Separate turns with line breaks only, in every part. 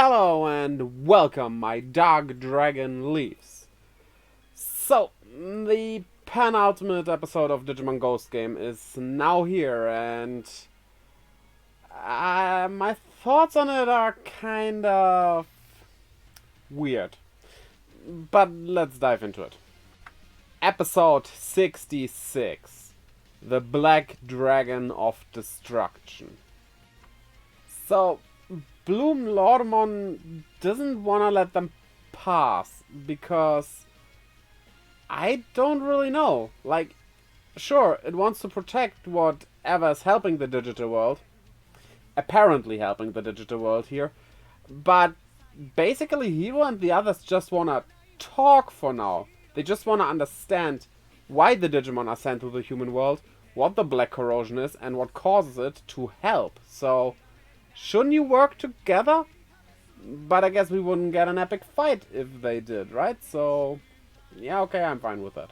Hello and welcome, my dark dragon Leaves. So, the penultimate episode of Digimon Ghost Game is now here, and my thoughts on it are kind of weird. But let's dive into it. Episode 66, The Black Dragon of Destruction. So, Bloom Lordmon doesn't want to let them pass because I don't really know. Like, sure, it wants to protect whatever is helping the digital world, apparently helping the digital world here, but basically Hiro and the others just want to talk for now. They just want to understand why the Digimon are sent to the human world, what the black corrosion is, and what causes it to help. So, shouldn't you work together? But I guess we wouldn't get an epic fight if they did, right? So, yeah, okay, I'm fine with that.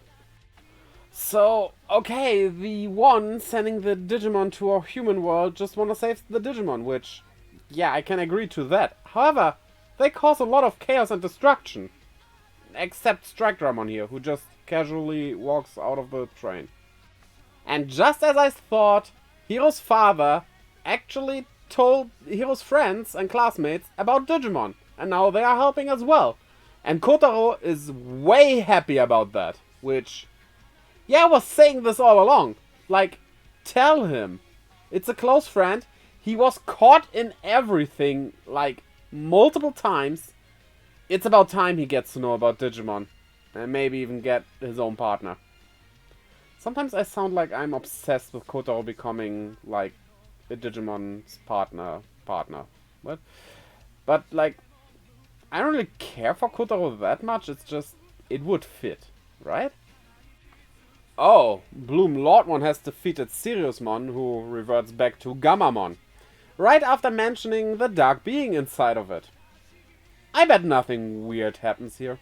So, okay, the one sending the Digimon to our human world just want to save the Digimon, which, yeah, I can agree to that. However, they cause a lot of chaos and destruction. Except Strike Dramon here, who just casually walks out of the train. And just as I thought, Hiro's father actually told Hiro's friends and classmates about Digimon, and now they are helping as well. And Kotaro is way happy about that, which, yeah, I was saying this all along. Like, tell him. It's a close friend. He was caught in everything, like, multiple times. It's about time he gets to know about Digimon, and maybe even get his own partner. Sometimes I sound like I'm obsessed with Kotaro becoming, like, a Digimon's partner. What? But, like, I don't really care for Kotaro that much, it's just, it would fit, right? Oh, Bloom Lordmon has defeated Siriusmon, who reverts back to Gammamon, right after mentioning the dark being inside of it. I bet nothing weird happens here.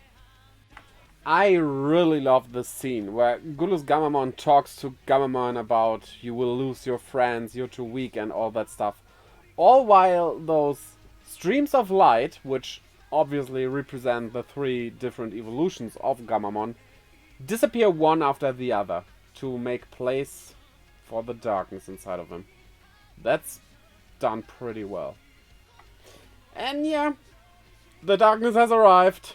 I really love this scene where Gulus Gammamon talks to Gammamon about you will lose your friends, you're too weak and all that stuff. All while those streams of light, which obviously represent the three different evolutions of Gammamon, disappear one after the other to make place for the darkness inside of him. That's done pretty well. And yeah, the darkness has arrived.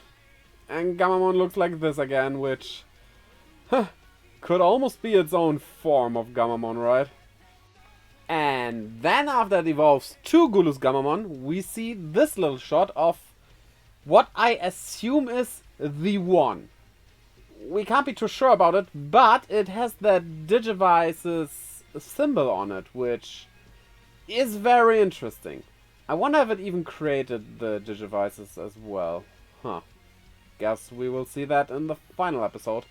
And Gammamon looks like this again, which could almost be its own form of Gammamon, right? And then after it evolves to Gulus Gammamon, we see this little shot of what I assume is the one. We can't be too sure about it, but it has that Digivice's symbol on it, which is very interesting. I wonder if it even created the Digivices as well. Huh. Guess we will see that in the final episode.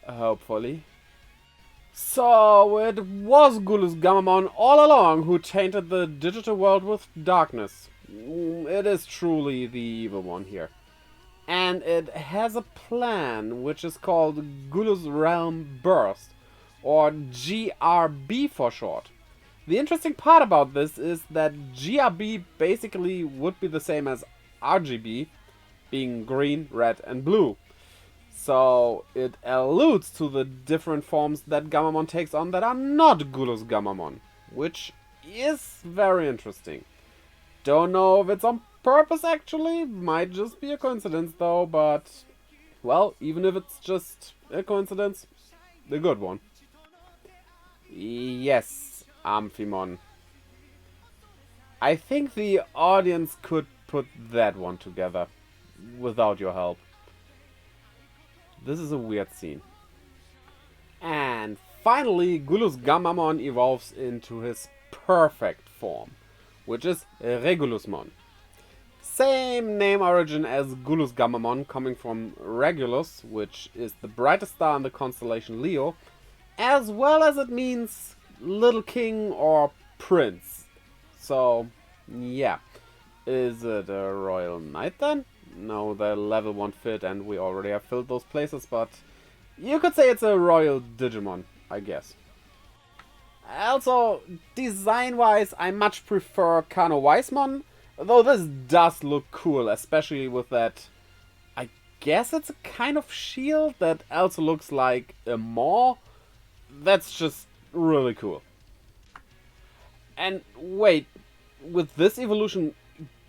Hopefully. So, it was Gulus Gammamon all along who tainted the digital world with darkness. It is truly the evil one here. And it has a plan, which is called Gulus Realm Burst, or GRB for short. The interesting part about this is that GRB basically would be the same as RGB, being green, red, and blue. So it alludes to the different forms that Gammamon takes on that are not Gulus Gammamon, which is very interesting. Don't know if it's on purpose actually, might just be a coincidence though, but, well, even if it's just a coincidence, the good one. Yes, Amphimon. I think the audience could put that one together. Without your help. This is a weird scene. And finally, Gulus Gammamon evolves into his perfect form, which is Regulusmon. Same name origin as Gulus Gammamon, coming from Regulus, which is the brightest star in the constellation Leo, as well as it means little king or prince. So, yeah. Is it a royal knight then? No, the level won't fit and we already have filled those places, but you could say it's a royal Digimon, I guess. Also, design-wise, I much prefer Kano Weismon Though this does look cool, especially with that, I guess it's a kind of shield that also looks like a maw. That's just really cool. And wait, with this evolution,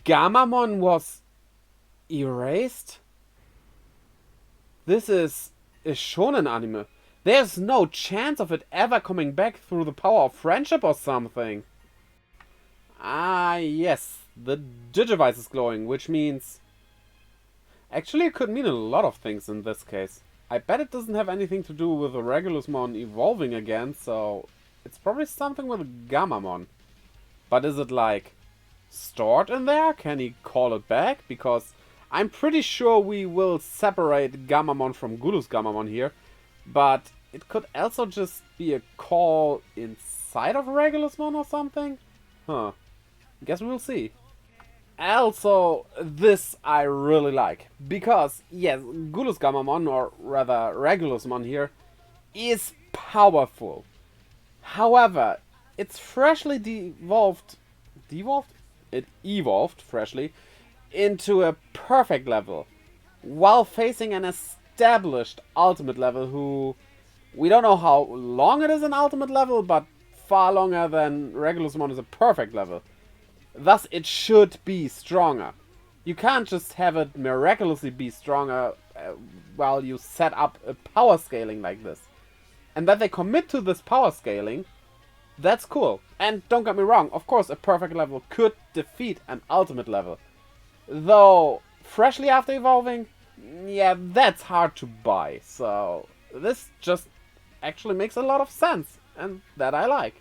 Gammamon was erased? This is a shonen anime. There's no chance of it ever coming back through the power of friendship or something. Ah, yes. The Digivice is glowing, which means... Actually, it could mean a lot of things in this case. I bet it doesn't have anything to do with the Regulusmon evolving again, so... It's probably something with Gammamon. But is it, like, stored in there? Can he call it back? Because I'm pretty sure we will separate Gammamon from Gulus Gammamon here. But it could also just be a call inside of Regulusmon or something? Huh. Guess we'll see. Also, this I really like. Because, yes, Gulus Gammamon, or rather Regulusmon here, is powerful. However, it's freshly devolved... Devolved? It evolved freshly into a perfect level. While facing an established ultimate level who... We don't know how long it is an ultimate level, but far longer than Regulusmon is a perfect level. Thus, it should be stronger. You can't just have it miraculously be stronger while you set up a power scaling like this. And that they commit to this power scaling, that's cool. And don't get me wrong, of course a perfect level could defeat an ultimate level. Though, freshly after evolving, yeah, that's hard to buy. So, this just actually makes a lot of sense. And that I like.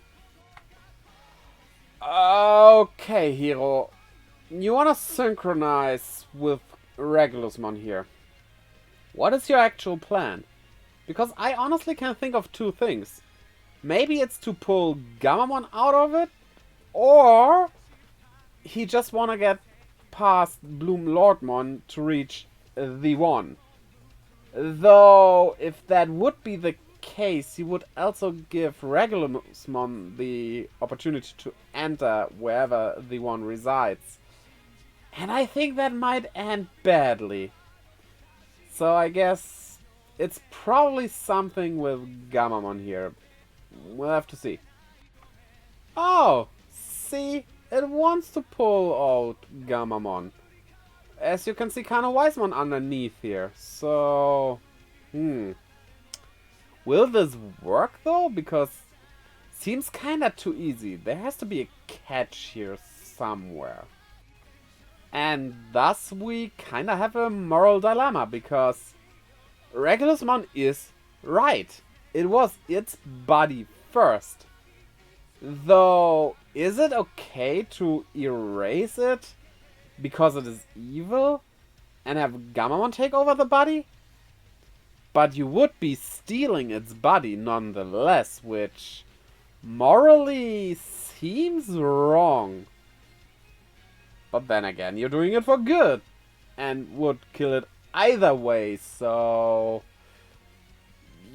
Okay, Hiro. You wanna synchronize with Regulusmon here. What is your actual plan? Because I honestly can think of two things. Maybe it's to pull Gammamon out of it, or he just wanna get past Bloom Lordmon to reach the one. Though, if that would be the case, he would also give Regulusmon the opportunity to enter wherever the one resides. And I think that might end badly. So I guess it's probably something with Gammamon here. We'll have to see. Oh, see? It wants to pull out Gammamon. As you can see, Kano Wisemon underneath here. So... Will this work though? Because seems kinda too easy. There has to be a catch here somewhere. And thus we kinda have a moral dilemma, because Regulusmon is right. It was its body first. Though, is it okay to erase it because it is evil and have Gammamon take over the body? But you would be stealing its body nonetheless, which morally seems wrong. But then again, you're doing it for good and would kill it either way, so...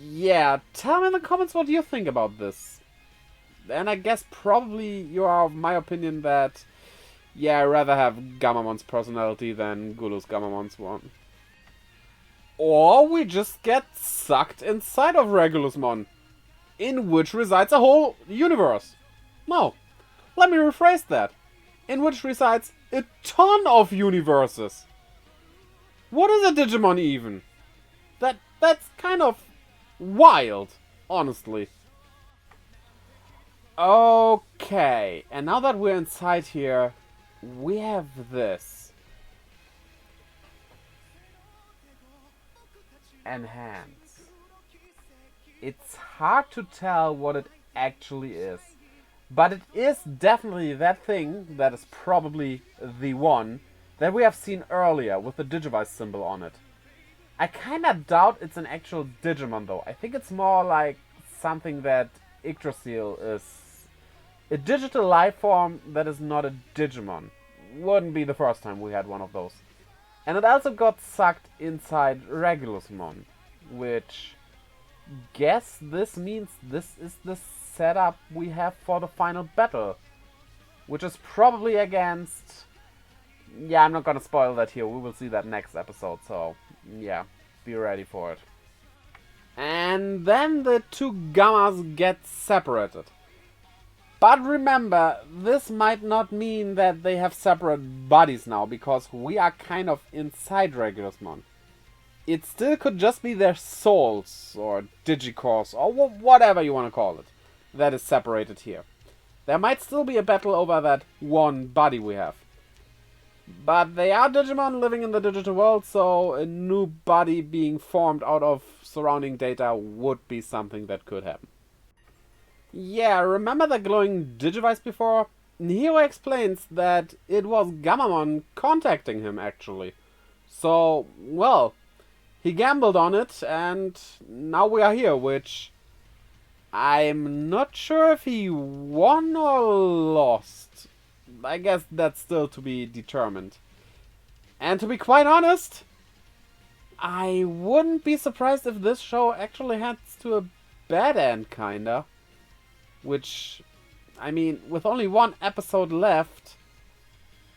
Yeah, tell me in the comments what you think about this. And I guess probably you are of my opinion that, yeah, I'd rather have Gammamon's personality than Gulus Gammamon's one. Or we just get sucked inside of Regulusmon, in which resides a whole universe. No, let me rephrase that. In which resides a ton of universes. What is a Digimon even? That's kind of wild, honestly. Okay, and now that we're inside here, we have this. Enhance. It's hard to tell what it actually is, but it is definitely that thing that is probably the one that we have seen earlier with the Digivice symbol on it. I kinda doubt it's an actual Digimon though. I think it's more like something that Yggdrasil is. A digital life form that is not a Digimon. Wouldn't be the first time we had one of those. And it also got sucked inside Regulusmon, which guess this means this is the setup we have for the final battle, which is probably against yeah, I'm not gonna spoil that here. We will see that next episode, so yeah, be ready for it. And then the two Gammas get separated. But remember, this might not mean that they have separate bodies now, because we are kind of inside Regulusmon. It still could just be their souls, or digicores, or whatever you want to call it, that is separated here. There might still be a battle over that one body we have. But they are Digimon living in the digital world, so a new body being formed out of surrounding data would be something that could happen. Yeah, remember the glowing Digivice before? Hero explains that it was Gammamon contacting him, actually. So, well, he gambled on it, and now we are here, which I'm not sure if he won or lost. I guess that's still to be determined. And to be quite honest, I wouldn't be surprised if this show actually heads to a bad end, kinda. Which, I mean, with only one episode left,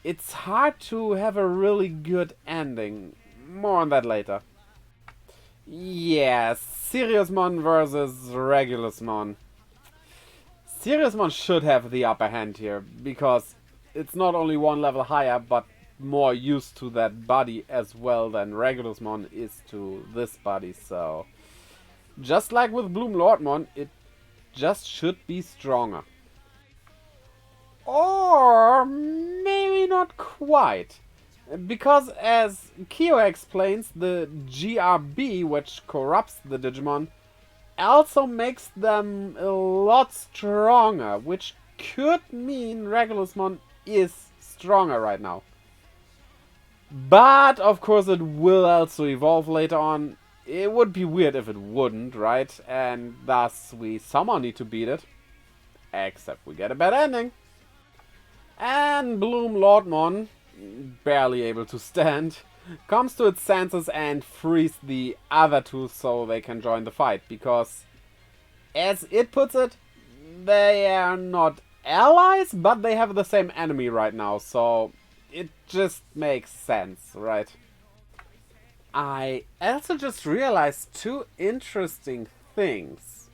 it's hard to have a really good ending. More on that later. Yeah, Siriusmon versus Regulusmon. Siriusmon should have the upper hand here, because it's not only one level higher, but more used to that body as well than Regulusmon is to this body, so... Just like with Bloom Lordmon, it just should be stronger. Or maybe not quite. Because as Kyo explains, the GRB, which corrupts the Digimon, also makes them a lot stronger, which could mean Regulusmon is stronger right now. But of course it will also evolve later on. It would be weird if it wouldn't, right? And thus we somehow need to beat it. Except we get a bad ending. And Bloom Lordmon, barely able to stand, comes to its senses and frees the other two so they can join the fight. Because, as it puts it, they are not allies, but they have the same enemy right now. So it just makes sense, right? I also just realized two interesting things.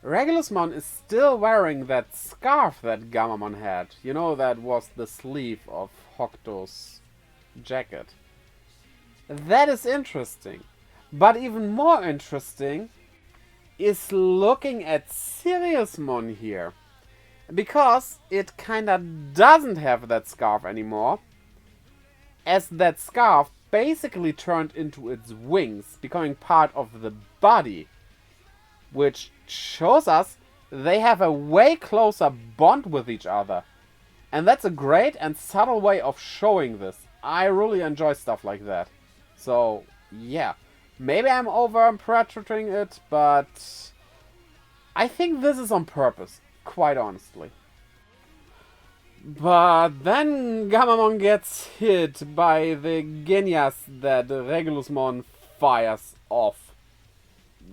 Regulusmon is still wearing that scarf that Gammamon had. You know, that was the sleeve of Hokuto's jacket. That is interesting. But even more interesting is looking at Siriusmon here. Because it kinda doesn't have that scarf anymore. As that scarf basically turned into its wings, becoming part of the body. Which shows us they have a way closer bond with each other. And that's a great and subtle way of showing this. I really enjoy stuff like that. So, yeah. Maybe I'm over-interpreting it, but I think this is on purpose, quite honestly. But then Gammamon gets hit by the Genias that Regulusmon fires off.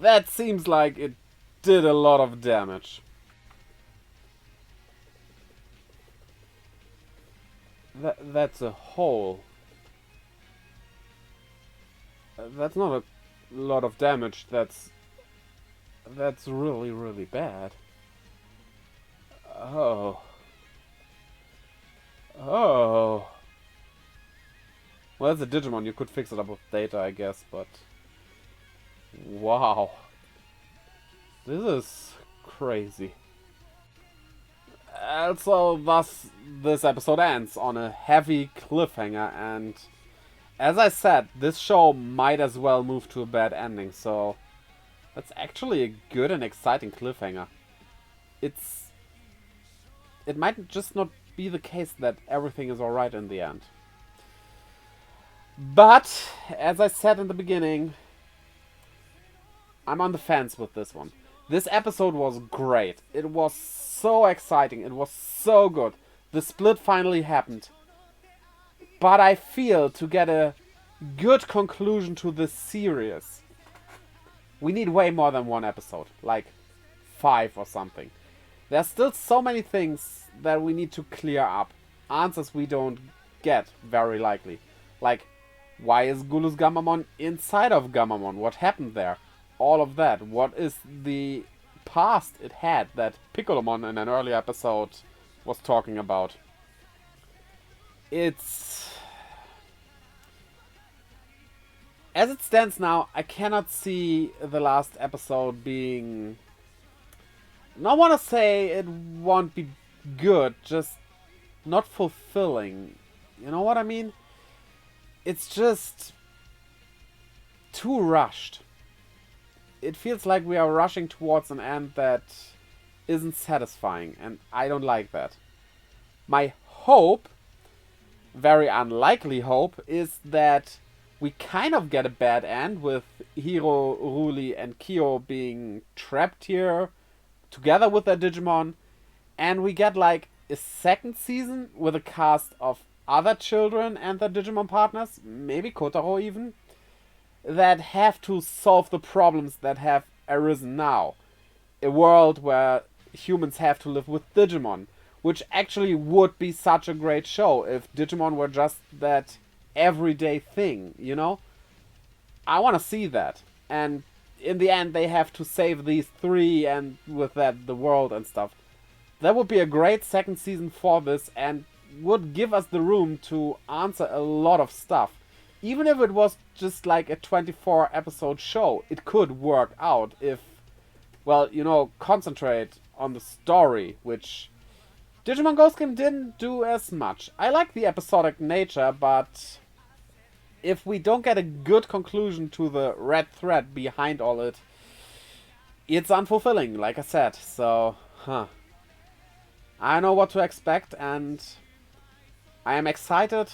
That seems like it did a lot of damage. That's a hole. That's not a lot of damage. That's really, really bad. Oh. Oh. Well, that's a Digimon. You could fix it up with data, I guess, but... Wow. This is crazy. Also, thus, this episode ends on a heavy cliffhanger, and... As I said, this show might as well move to a bad ending, so... That's actually a good and exciting cliffhanger. It might just not be the case that everything is alright in the end. But, as I said in the beginning, I'm on the fence with this one. This episode was great. It was so exciting. It was so good. The split finally happened. But I feel to get a good conclusion to this series, we need way more than one episode. Like 5 or something. There's still so many things that we need to clear up. Answers we don't get, very likely. Like, why is Gulus Gammamon inside of Gammamon? What happened there? All of that. What is the past it had that Piccolomon in an earlier episode was talking about? It's... As it stands now, I cannot see the last episode being... I don't want to say it won't be good, just not fulfilling. You know what I mean? It's just too rushed. It feels like we are rushing towards an end that isn't satisfying, and I don't like that. My hope, very unlikely hope, is that we kind of get a bad end with Hiro, Ruli, and Kyo being trapped here together with their Digimon, and we get like a second season with a cast of other children and their Digimon partners, maybe Kotaro even, that have to solve the problems that have arisen now. A world where humans have to live with Digimon, which actually would be such a great show if Digimon were just that everyday thing, you know? I want to see that. And in the end, they have to save these three and with that, the world and stuff. That would be a great second season for this and would give us the room to answer a lot of stuff. Even if it was just like a 24 episode show, it could work out if, well, you know, concentrate on the story, which Digimon Ghost Game didn't do as much. I like the episodic nature, but if we don't get a good conclusion to the red thread behind all it, it's unfulfilling, like I said. So, I know what to expect, and I am excited,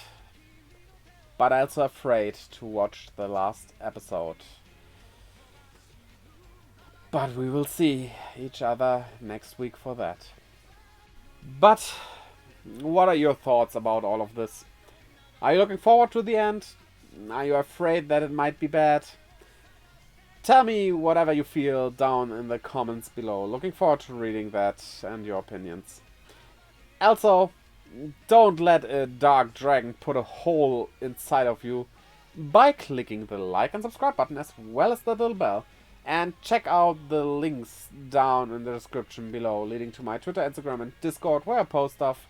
but also afraid to watch the last episode. But we will see each other next week for that. But what are your thoughts about all of this? Are you looking forward to the end? Are you afraid that it might be bad? Tell me whatever you feel down in the comments below. Looking forward to reading that and your opinions. Also, don't let a dark dragon put a hole inside of you by clicking the like and subscribe button as well as the little bell. And check out the links down in the description below leading to my Twitter, Instagram and Discord where I post stuff,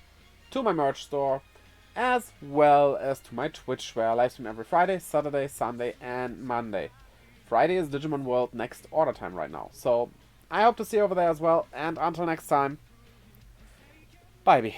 to my merch store, as well as to my Twitch where I live stream every Friday, Saturday, Sunday and Monday. Friday is Digimon World Next Order Time right now. So I hope to see you over there as well, and until next time, bye bye.